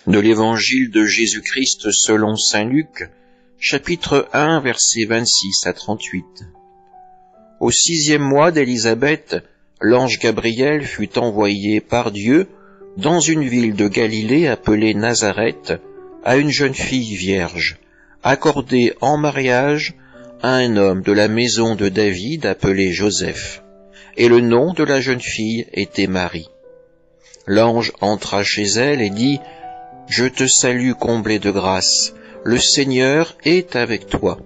De l'Évangile de Jésus-Christ selon saint Luc, chapitre 1, versets 26 à 38. Au 6e mois d'Élisabeth, l'ange Gabriel fut envoyé par Dieu dans une ville de Galilée appelée Nazareth à une jeune fille vierge, accordée en mariage à un homme de la maison de David appelé Joseph, et le nom de la jeune fille était Marie. L'ange entra chez elle et dit : « Je te salue comblée de grâce, le Seigneur est avec toi. »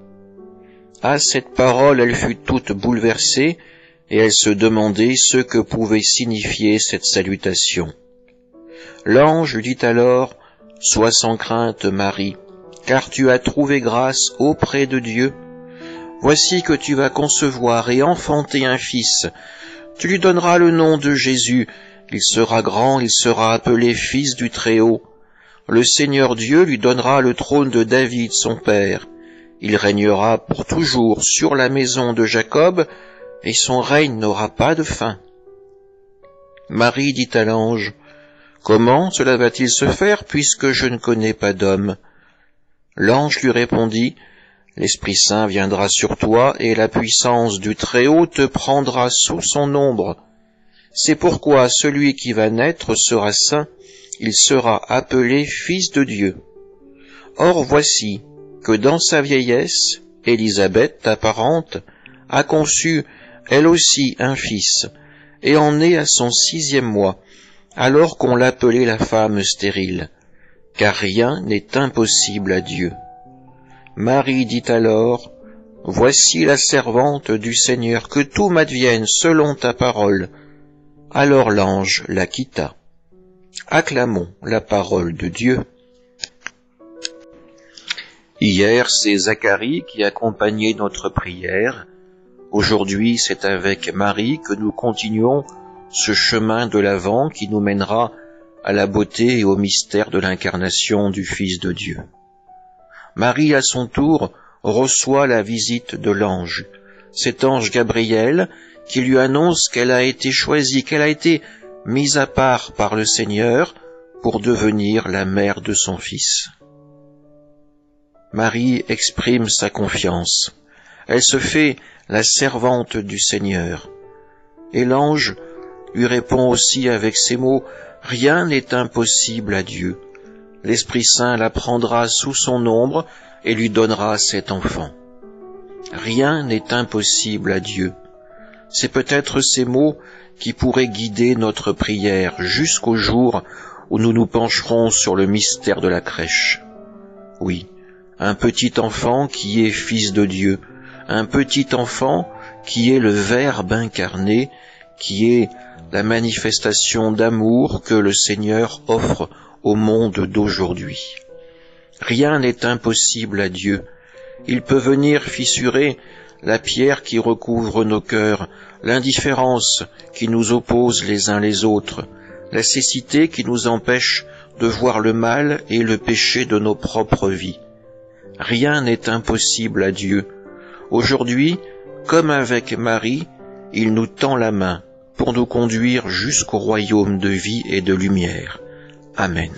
À cette parole, elle fut toute bouleversée, et elle se demandait ce que pouvait signifier cette salutation. L'ange lui dit alors : « Sois sans crainte, Marie, car tu as trouvé grâce auprès de Dieu. Voici que tu vas concevoir et enfanter un fils. Tu lui donneras le nom de Jésus. Il sera grand, il sera appelé Fils du Très-Haut. Le Seigneur Dieu lui donnera le trône de David, son père. Il régnera pour toujours sur la maison de Jacob, et son règne n'aura pas de fin. » Marie dit à l'ange : « Comment cela va-t-il se faire, puisque je ne connais pas d'homme ?» L'ange lui répondit : « L'Esprit Saint viendra sur toi, et la puissance du Très-Haut te prendra sous son ombre. C'est pourquoi celui qui va naître sera saint, il sera appelé Fils de Dieu. Or voici que dans sa vieillesse, Élisabeth, ta parente, a conçu elle aussi un fils, et en est à son 6e mois, alors qu'on l'appelait la femme stérile, car rien n'est impossible à Dieu. Marie dit alors : « Voici la servante du Seigneur, que tout m'advienne selon ta parole. » Alors l'ange la quitta. Acclamons la parole de Dieu. Hier, c'est Zacharie qui accompagnait notre prière. Aujourd'hui, c'est avec Marie que nous continuons ce chemin de l'Avent qui nous mènera à la beauté et au mystère de l'incarnation du Fils de Dieu. Marie, à son tour, reçoit la visite de l'ange, cet ange Gabriel qui lui annonce qu'elle a été choisie, qu'elle a été mise à part par le Seigneur pour devenir la mère de son Fils. Marie exprime sa confiance. Elle se fait la servante du Seigneur. Et l'ange lui répond aussi avec ces mots : « Rien n'est impossible à Dieu. L'Esprit Saint la prendra sous son ombre et lui donnera cet enfant. » Rien n'est impossible à Dieu. C'est peut-être ces mots qui pourraient guider notre prière jusqu'au jour où nous nous pencherons sur le mystère de la crèche. Oui, un petit enfant qui est Fils de Dieu, un petit enfant qui est le Verbe incarné, qui est la manifestation d'amour que le Seigneur offre au monde d'aujourd'hui. Rien n'est impossible à Dieu. Il peut venir fissurer la pierre qui recouvre nos cœurs, l'indifférence qui nous oppose les uns les autres, la cécité qui nous empêche de voir le mal et le péché de nos propres vies. Rien n'est impossible à Dieu. Aujourd'hui, comme avec Marie, il nous tend la main pour nous conduire jusqu'au royaume de vie et de lumière. Amen.